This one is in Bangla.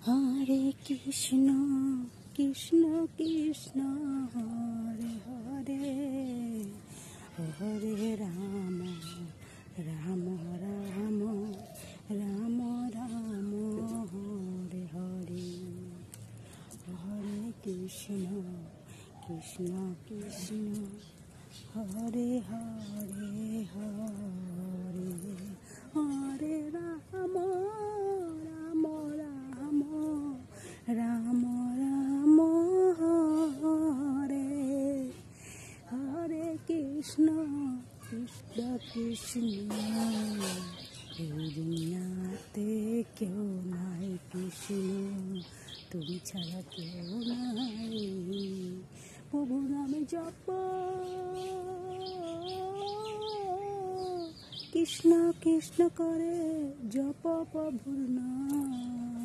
হরে কৃষ্ণ কৃষ্ণ কৃষ্ণ হরে হরে, হরে রাম রাম রাম রাম রাম হরে হরে, হরে কৃষ্ণ কৃষ্ণ কৃষ্ণ হরে হরে হরে, হরে রাম রাম রাম রাম রাম হরে, হরে কৃষ্ণ কৃষ্ণ কৃষ্ণ। এই দুনিয়াতে কেউ নাই কৃষ্ণ, তুমি ছাড়া কেউ নাই। প্রভু নামে জপ, কৃষ্ণ কৃষ্ণ করে জপ প্রভুর নাম।